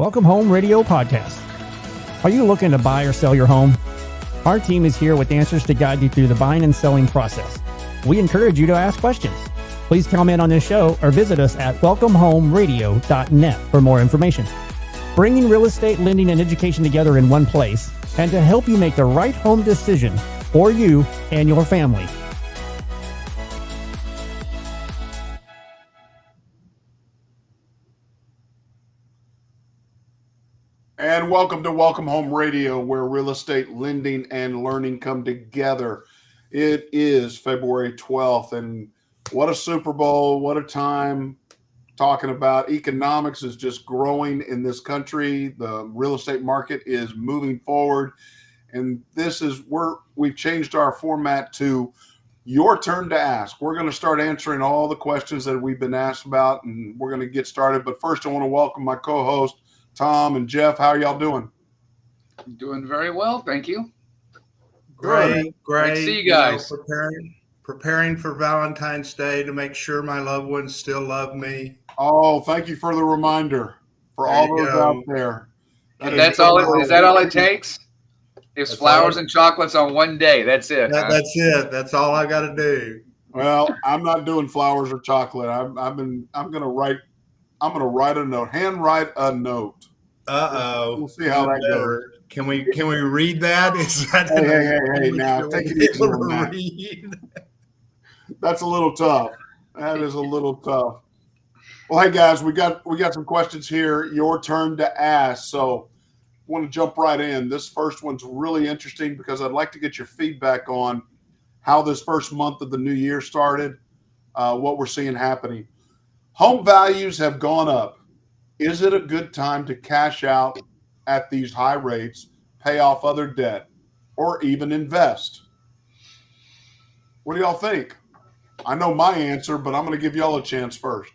Welcome Home Radio Podcast. Are you looking to buy or sell your home? Our team is here with answers to guide you through the buying and selling process. We encourage you to ask questions. Please comment on this show or visit us at welcomehomeradio.net for more information. Bringing real estate, lending, and education together in one place, and to help you make the right home decision for you and your family. And welcome to Welcome Home Radio, where real estate, lending, and learning come together. It is February 12th, and what a Super Bowl, what a time talking about economics is just growing in this country. The real estate market is moving forward, and this is where we've changed our format to your turn to ask. We're going to start answering all the questions that we've been asked about, and we're going to get started. But first, I want to welcome my co-host, Thom and Jeff. How are y'all doing? Doing very well, thank you. Great. Great to see you guys. Preparing for Valentine's Day to make sure my loved ones still love me. Oh, thank you for the reminder for all those out there. Is that all it takes? It's flowers and chocolates on one day. That's it. That's it. That's all I got to do. Well, I'm not doing flowers or chocolate. I'm going to write a note. Handwrite a note. We'll see how that goes. Can we read that? Is that hey, now take it easy on that. That's a little tough. That is a little tough. Well, hey guys, we got some questions here. Your turn to ask. So I want to jump right in. This first one's really interesting because I'd like to get your feedback on how this first month of the new year started, what we're seeing happening. Home values have gone up. Is it a good time to cash out at these high rates, pay off other debt, or even invest? What do y'all think? I know my answer, but I'm going to give y'all a chance first.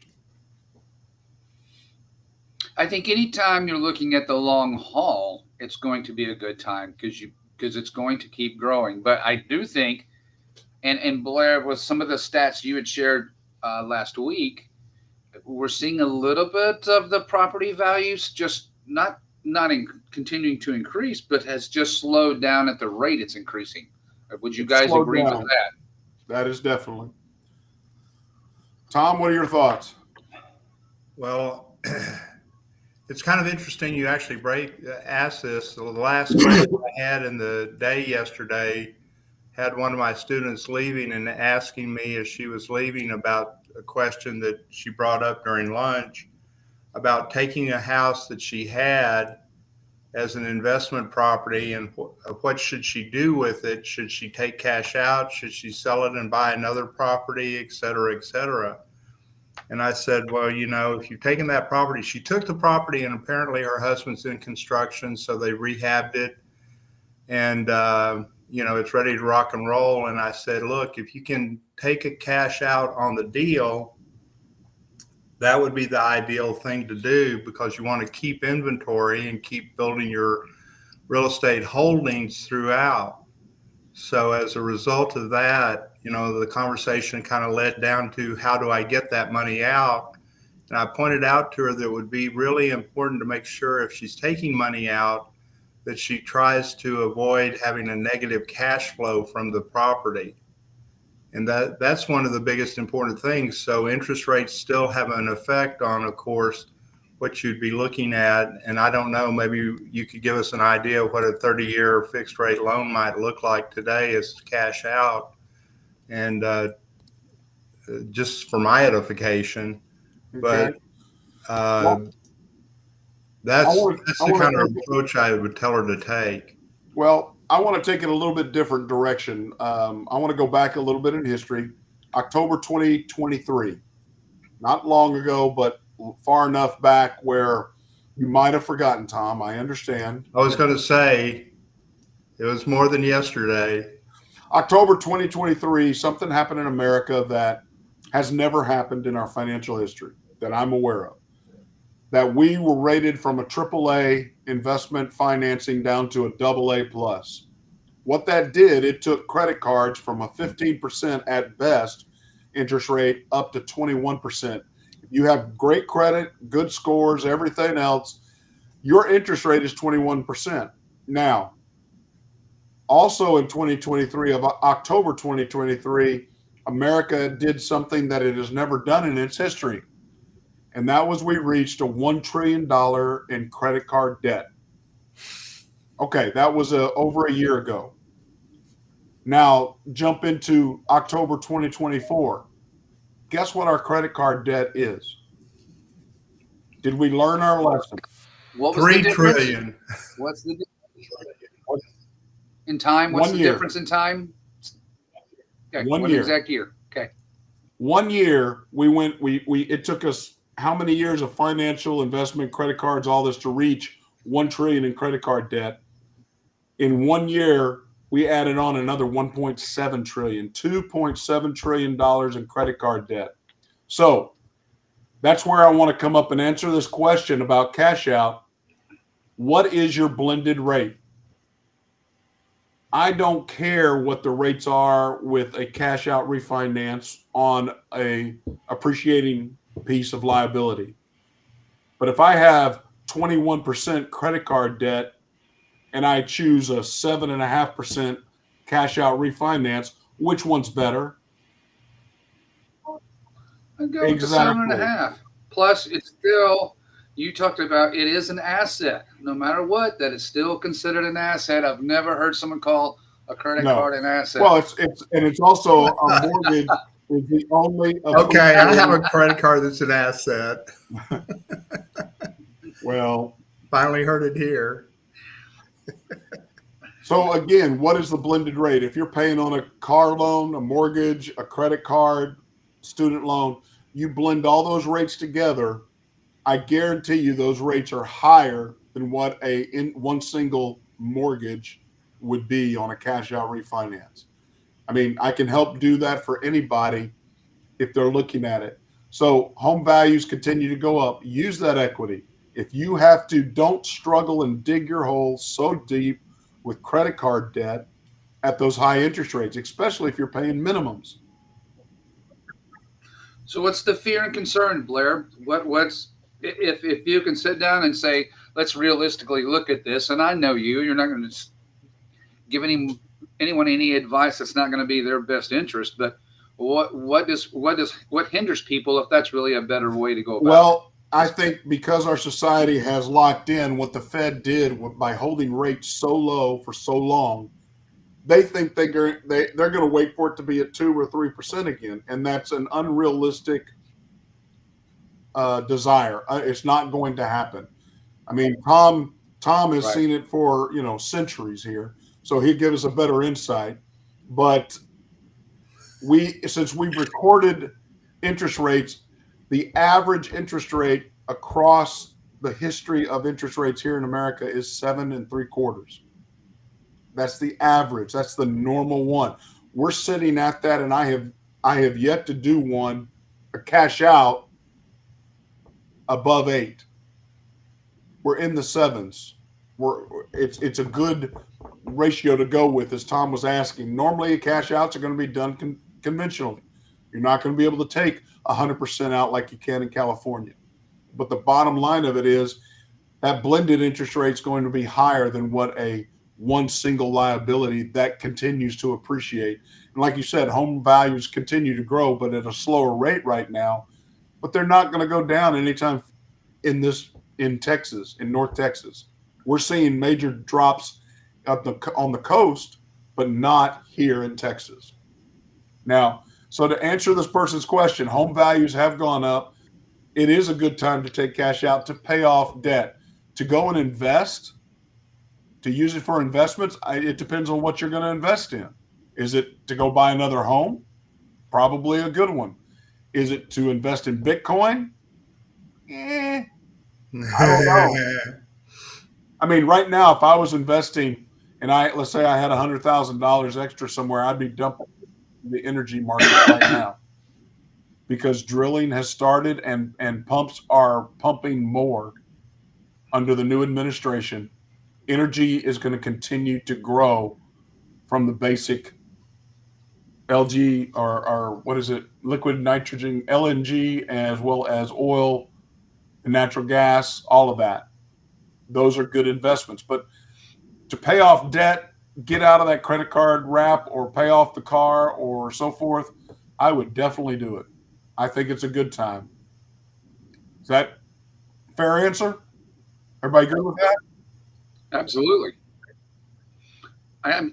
I think anytime you're looking at the long haul, it's going to be a good time because it's going to keep growing. But I do think, and Blair, with some of the stats you had shared last week, we're seeing a little bit of the property values just not continuing to increase, but has just slowed down at the rate it's increasing. Would you guys agree with that? That is definitely. Thom, what are your thoughts? Well, it's kind of interesting you actually asked this. The last question I had in the day yesterday had one of my students leaving and asking me as she was leaving about a question that she brought up during lunch about taking a house that she had as an investment property and what should she do with it? Should she take cash out? Should she sell it and buy another property, et cetera, et cetera? And I said, well, if you've taken that property, she took the property and apparently her husband's in construction, so they rehabbed it and, it's ready to rock and roll. And I said, look, if you can take a cash out on the deal, that would be the ideal thing to do because you want to keep inventory and keep building your real estate holdings throughout. So as a result of that, the conversation kind of led down to how do I get that money out? And I pointed out to her that it would be really important to make sure if she's taking money out, that she tries to avoid having a negative cash flow from the property. And that's one of the biggest important things. So interest rates still have an effect on, of course, what you'd be looking at. And I don't know, maybe you could give us an idea of what a 30-year fixed rate loan might look like today as cash out. And just for my edification, Okay. but that's the kind of approach I would tell her to take. Well, I want to take it a little bit different direction. I want to go back a little bit in history. October 2023, not long ago, but far enough back where you might have forgotten, Thom. I understand. I was going to say it was more than yesterday. October 2023, something happened in America that has never happened in our financial history that I'm aware of. That we were rated from a AAA investment financing down to a AA plus. What that did, it took credit cards from a 15% at best interest rate up to 21%. You have great credit, good scores, everything else. Your interest rate is 21%. Now, also in 2023, of October 2023, America did something that it has never done in its history. And that was we reached a $1 trillion in credit card debt. Okay, that was over a year ago. Now, jump into October 2024. Guess what our credit card debt is? Did we learn our lesson? What was $3 the difference? trillion. What's the difference? In time? What's the difference in time? Okay, one what year. Exact year? Okay. 1 year, it took us how many years of financial investment, credit cards, all this to reach 1 trillion in credit card debt. In 1 year, we added on another 1.7 trillion, $2.7 trillion in credit card debt. So that's where I want to come up and answer this question about cash out. What is your blended rate? I don't care what the rates are with a cash out refinance on a appreciating piece of liability. But if I have 21% credit card debt and I choose a 7.5% cash out refinance, which one's better? I'd go with the 7.5. Plus, it's still, you talked about it is an asset. No matter what, that is still considered an asset. I've never heard someone call a credit card an asset. Well, it's also a mortgage is the only. Okay, I have a credit card that's an asset. Well, finally heard it here. So again, what is the blended rate? If you're paying on a car loan, a mortgage, a credit card, student loan, you blend all those rates together, I guarantee you those rates are higher than what one single mortgage would be on a cash out refinance. I mean, I can help do that for anybody if they're looking at it. So home values continue to go up. Use that equity. If you have to, don't struggle and dig your hole so deep with credit card debt at those high interest rates, especially if you're paying minimums. So what's the fear and concern, Blair? What's if you can sit down and say, let's realistically look at this, and I know you're not going to give anyone any advice that's not going to be their best interest, but what hinders people if that's really a better way to go about it? Well, I think because our society has locked in what the Fed did by holding rates so low for so long, they think they're going to wait for it to be at 2 or 3% again, and that's an unrealistic desire. It's not going to happen. I mean, Thom has seen it for centuries here, so he'd give us a better insight. But since we've recorded interest rates, the average interest rate across the history of interest rates here in America is 7.75%. That's the average. That's the normal one. We're sitting at that, and I have yet to do a cash out above 8. We're in the 7s. It's a good ratio to go with, as Thom was asking. Normally, cash outs are going to be done conventionally. You're not going to be able to take 100% out like you can in California. But the bottom line of it is that blended interest rate is going to be higher than what one single liability that continues to appreciate. And like you said, home values continue to grow, but at a slower rate right now. But they're not going to go down anytime in Texas, in North Texas. We're seeing major drops on the coast, but not here in Texas. Now, so to answer this person's question, home values have gone up. It is a good time to take cash out to pay off debt. To go and invest, to use it for investments, it depends on what you're going to invest in. Is it to go buy another home? Probably a good one. Is it to invest in Bitcoin? I don't know. I mean, right now, if I was investing and let's say I had $100,000 extra somewhere, I'd be dumping the energy market right now, because drilling has started and pumps are pumping more under the new administration. Energy is going to continue to grow from the basic LG or what is it, liquid nitrogen, LNG, as well as oil and natural gas, all of that. those are good investments. But to pay off debt, get out of that credit card wrap, or pay off the car or so forth, I would definitely do it. I think it's a good time. Is that fair answer? Everybody good with that? Absolutely.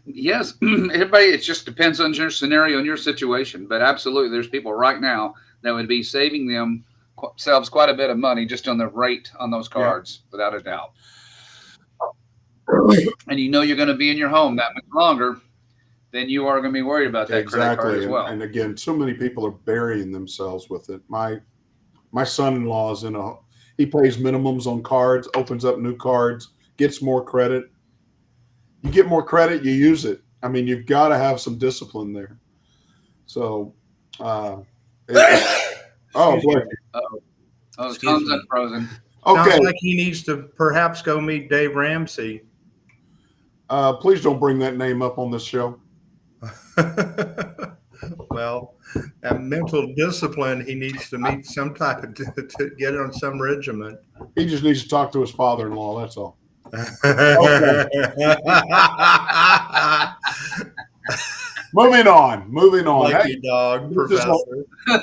Yes, everybody. It just depends on your scenario and your situation, but absolutely, there's people right now that would be saving themselves quite a bit of money just on the rate on those cards, without a doubt. And you know you're going to be in your home that much longer, then you are going to be worried about that credit card as well. And again, so many people are burying themselves with it. My son-in-law is he pays minimums on cards, opens up new cards, gets more credit. You get more credit, you use it. I mean, you've got to have some discipline there. So, Tom's unfrozen. Okay. Sounds like he needs to perhaps go meet Dave Ramsey. Please don't bring that name up on this show. Well, that mental discipline, he needs to meet some type of to get on some regiment. He just needs to talk to his father-in-law. That's all. Moving on. Lucky dog, Professor.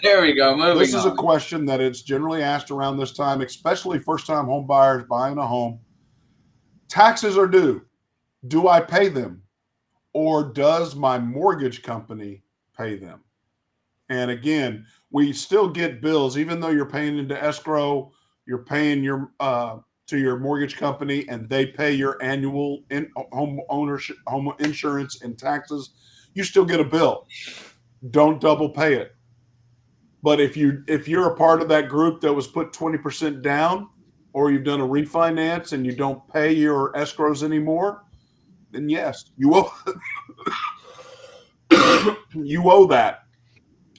There we go. This is a question that is generally asked around this time, especially first-time home buyers buying a home. Taxes are due. Do I pay them, or does my mortgage company pay them? And again, we still get bills, even though you're paying into escrow, you're paying your to your mortgage company, and they pay your annual home insurance and taxes. You still get a bill. Don't double pay it. But if you're a part of that group that was put 20% down, or you've done a refinance and you don't pay your escrows anymore, then yes, you owe you owe that.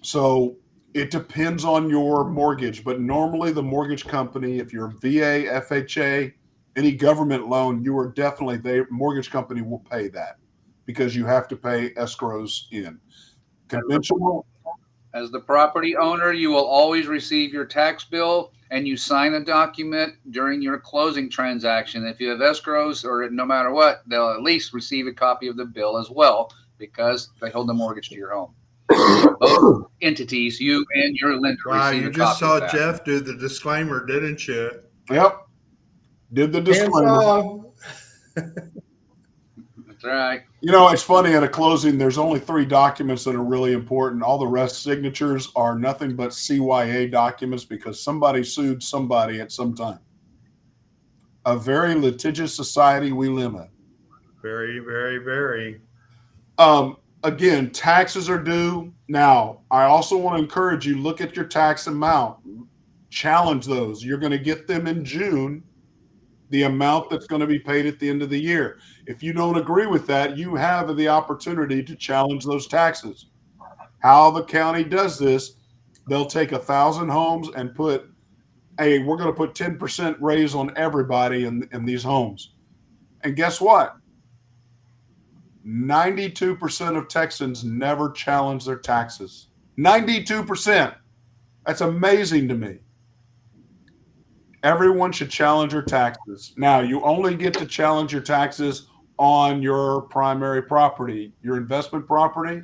So it depends on your mortgage, but normally the mortgage company, if you're VA, FHA, any government loan, you are definitely, the mortgage company will pay that because you have to pay escrows in. Conventional. As the property owner, you will always receive your tax bill, and you sign a document during your closing transaction. If you have escrows, or no matter what, they'll at least receive a copy of the bill as well, because they hold the mortgage to your home. Both entities, you and your lender, receive a copy. You just saw Jeff do the disclaimer, didn't you? Yep. Did the disclaimer. That's right. You know, it's funny, at a closing, there's only 3 documents that are really important. All the rest signatures are nothing but CYA documents because somebody sued somebody at some time. A very litigious society we live in. Very, very, very. Again, taxes are due. Now, I also want to encourage you, look at your tax amount. Challenge those. You're going to get them in June, the amount that's going to be paid at the end of the year. If you don't agree with that, you have the opportunity to challenge those taxes. How the county does this, they'll take 1,000 homes and put, hey, we're going to put 10% raise on everybody in these homes. And guess what? 92% of Texans never challenge their taxes. 92%. That's amazing to me. Everyone should challenge your taxes. Now, you only get to challenge your taxes on your primary property, your investment property,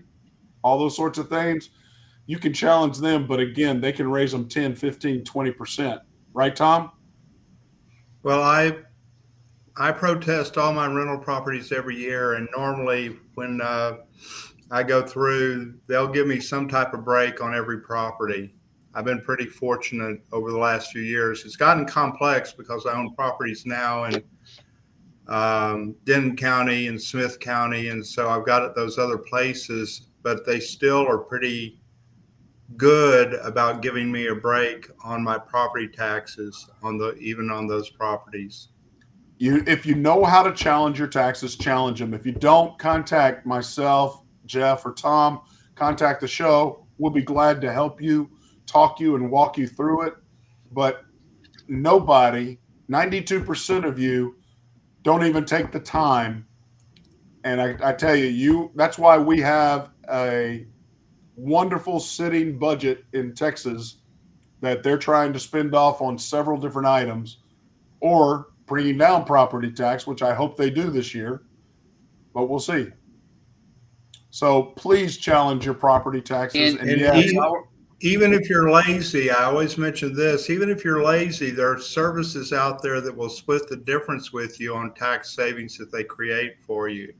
all those sorts of things. You can challenge them, but again, they can raise them 10, 15, 20%. Right, Tom? Well, I protest all my rental properties every year, and normally when I go through, they'll give me some type of break on every property. I've been pretty fortunate over the last few years. It's gotten complex because I own properties now in Denton County and Smith County, and so I've got those other places, but they still are pretty good about giving me a break on my property taxes even on those properties. If you know how to challenge your taxes, challenge them. If you don't, contact myself, Jeff, or Tom. Contact the show. We'll be glad to help you, talk you, and walk you through it. But nobody, 92% of you, don't even take the time. And I tell you, that's why we have a wonderful sitting budget in Texas that they're trying to spend off on several different items, or bringing down property tax, which I hope they do this year, but we'll see. So please challenge your property taxes. And even if you're lazy, I always mention this, even if you're lazy, there are services out there that will split the difference with you on tax savings that they create for you.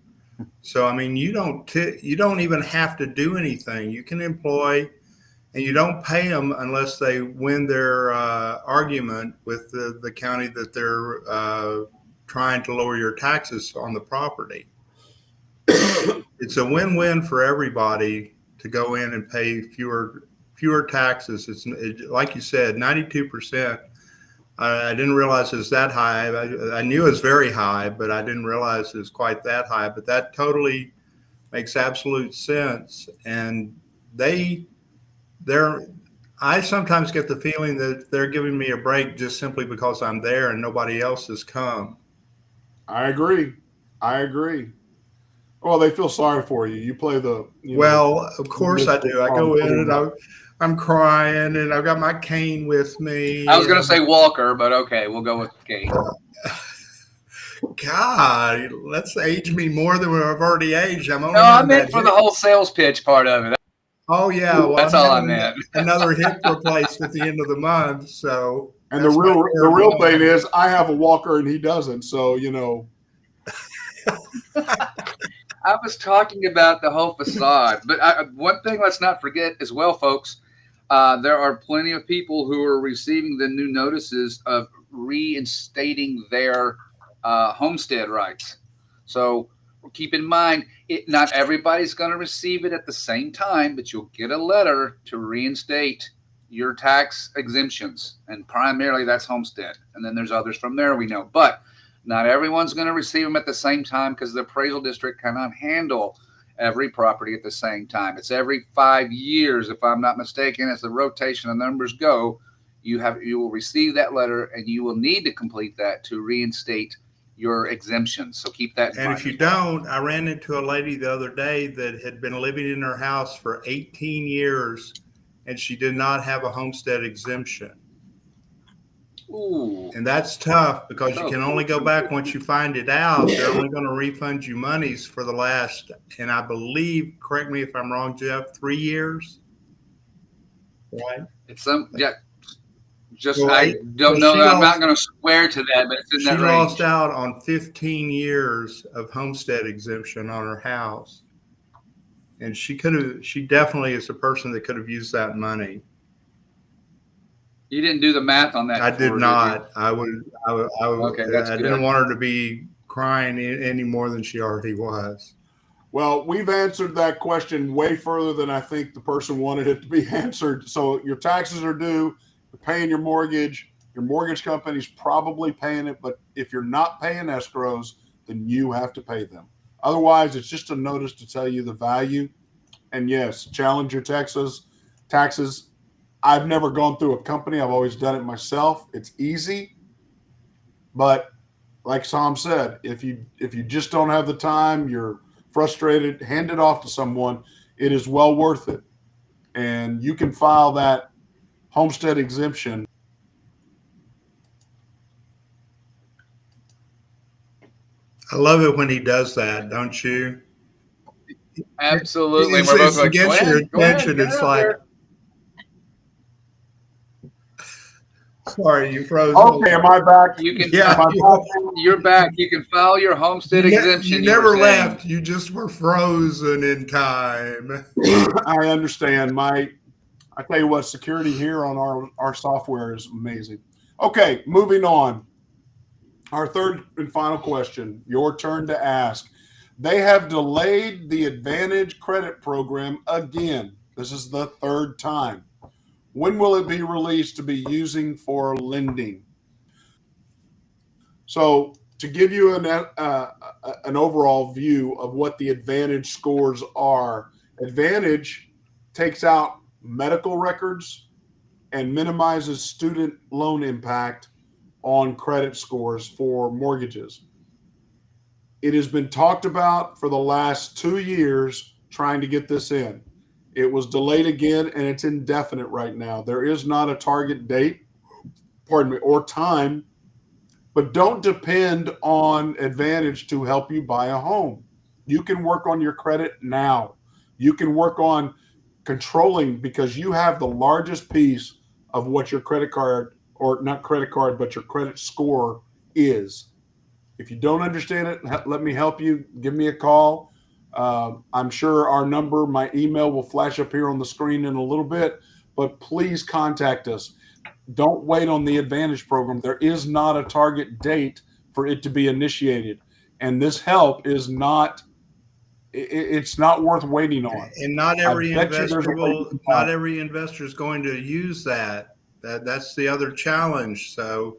So, I mean, you don't even have to do anything. You can employ, and you don't pay them unless they win their argument with the county that they're trying to lower your taxes on the property. It's a win-win for everybody to go in and pay fewer taxes. Like you said, 92%. I didn't realize it was that high. I knew it was very high, but I didn't realize it was quite that high. But that totally makes absolute sense. And I sometimes get the feeling that they're giving me a break just simply because I'm there and nobody else has come. I agree. Well, they feel sorry for you. You play well, of course I do. I go in and I'm crying and I've got my cane with me. I was going to say walker, but okay, we'll go with cane. God, let's age me more than I've already aged. I meant for the whole sales pitch part of it. Oh yeah, well, that's all I meant. Another hip replaced at the end of the month, so. And the real thing is, I have a walker and he doesn't. So I was talking about the whole facade, but one thing let's not forget as well, folks. There are plenty of people who are receiving the new notices of reinstating their homestead rights. So keep in mind, not everybody's going to receive it at the same time, but you'll get a letter to reinstate your tax exemptions. And primarily that's homestead. And then there's others from there we know. But not everyone's going to receive them at the same time because the appraisal district cannot handle every property at the same time. It's every 5 years, if I'm not mistaken, as the rotation of numbers go, you will receive that letter and you will need to complete that to reinstate your exemptions. So keep that in mind. And if you don't, I ran into a lady the other day that had been living in her house for 18 years and she did not have a homestead exemption. Ooh. And that's tough because you can only go back once you find it out. They're only going to refund you monies for the last, and I believe, correct me if I'm wrong, Jeff, 3 years. Right? It's I don't know. I'm not going to swear to that, but it's in that range. She lost out on 15 years of homestead exemption on her house. And she definitely is a person that could have used that money. You didn't do the math on that. I did not. I Okay, that's I didn't want her to be crying any more than she already was. Well, we've answered that question way further than I think the person wanted it to be answered. So your taxes are due. You're paying your mortgage company's probably paying it, but if you're not paying escrows, then you have to pay them. Otherwise, it's just a notice to tell you the value. And yes, challenge your taxes. I've never gone through a company. I've always done it myself. It's easy. But like Thom said, if you just don't have the time, you're frustrated, hand it off to someone. It is well worth it. And you can file that homestead exemption. I love it when he does that, don't you? Absolutely. We're both like, gets your attention. It's like, sorry, you froze. Okay, am I back? You can. Yeah, you're back. You can file your homestead exemption. You never left. You just were frozen in time. I understand. I tell you what, security here on our software is amazing. Okay, moving on. Our third and final question. Your turn to ask. They have delayed the Advantage credit program again. This is the third time. When will it be released to be using for lending? So to give you an overall view of what the Advantage scores are, Advantage takes out medical records and minimizes student loan impact on credit scores for mortgages. It has been talked about for the last 2 years trying to get this in. It was delayed again, and it's indefinite right now. There is not a target date, or time, But don't depend on Advantage to help you buy a home. You can work on your credit now. You can work on controlling, because you have the largest piece of what your credit card, or not credit card, but your credit score is. If you don't understand it, let me help you. Give me a call. I'm sure our number, my email will flash up here on the screen in a little bit, but please contact us. Don't wait on the Advantage program. There is not a target date for it to be initiated. And this help is not, it's not worth waiting on. And not every investor is going to use that. That's the other challenge. So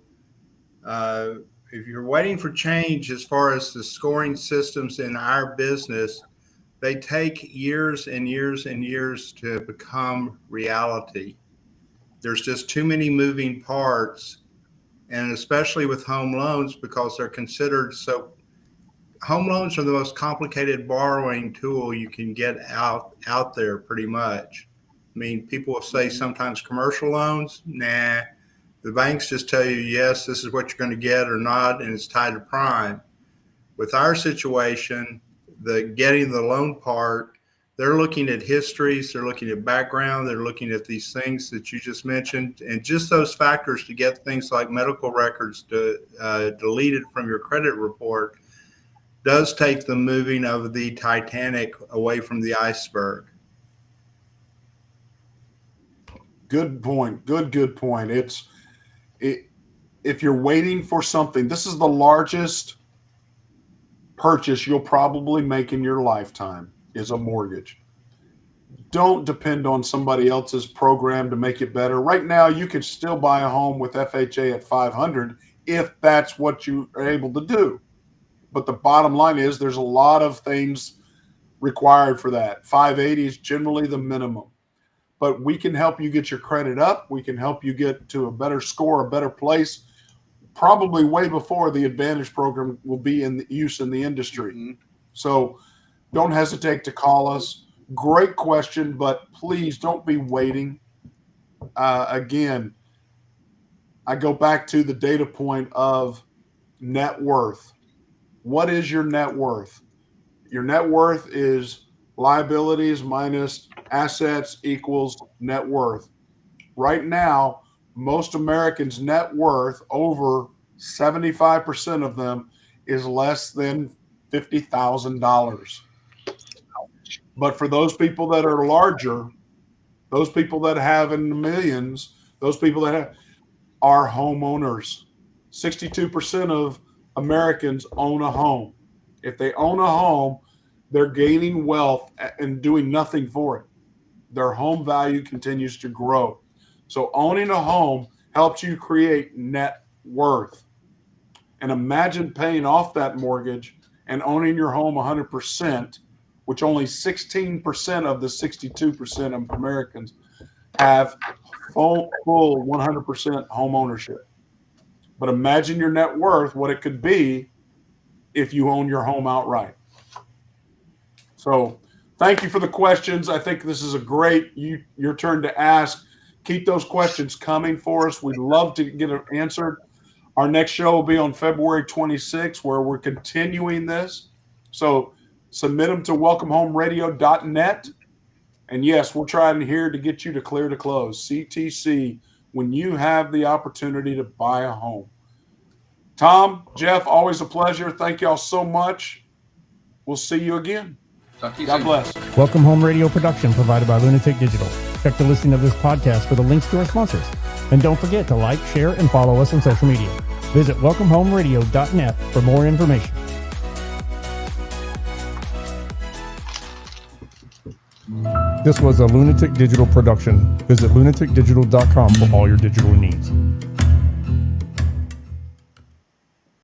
if you're waiting for change as far as the scoring systems in our business, they take years and years and years to become reality. There's just too many moving parts, and especially with home loans, because they're considered so. Home loans are the most complicated borrowing tool you can get out there, pretty much. I mean, people will say sometimes commercial loans, nah. The banks just tell you, yes, this is what you're going to get or not, and it's tied to prime. With our situation, getting the loan part, they're looking at histories, they're looking at background, they're looking at these things that you just mentioned, and just those factors to get things like medical records deleted from your credit report does take the moving of the Titanic away from the iceberg. Good point. Good point. If you're waiting for something, this is the largest purchase you'll probably make in your lifetime, is a mortgage. Don't depend on somebody else's program to make it better. Right now, you could still buy a home with FHA at 500 if that's what you are able to do. But the bottom line is there's a lot of things required for that. 580 is generally the minimum. But we can help you get your credit up. We can help you get to a better score, a better place, probably way before the Advantage program will be in use in the industry. Mm-hmm. So don't hesitate to call us. Great question, but please don't be waiting. Again, I go back to the data point of net worth. What is your net worth? Your net worth is liabilities minus assets equals net worth. Right now, most Americans' net worth, over 75% of them, is less than $50,000. But for those people that are larger, those people that have in the millions, those people that are homeowners. 62% of Americans own a home. If they own a home, they're gaining wealth and doing nothing for it. Their home value continues to grow. So owning a home helps you create net worth. And imagine paying off that mortgage and owning your home 100%, which only 16% of the 62% of Americans have full 100% home ownership. But imagine your net worth, what it could be if you own your home outright. So thank you for the questions. I think this is a great, your turn to ask. Keep those questions coming for us. We'd love to get it answered. Our next show will be on February 26th, where we're continuing this. So submit them to welcomehomeradio.net. And yes, we're trying here to get you to clear to close, CTC, when you have the opportunity to buy a home. Thom, Jeff, always a pleasure. Thank y'all so much. We'll see you again. Talk to you God soon. bless. Welcome Home Radio production provided by Lunatic Digital. Check the listing of this podcast for the links to our sponsors. And don't forget to like, share, and follow us on social media. Visit welcomehomeradio.net for more information. This was a Lunatic Digital production. Visit lunaticdigital.com for all your digital needs.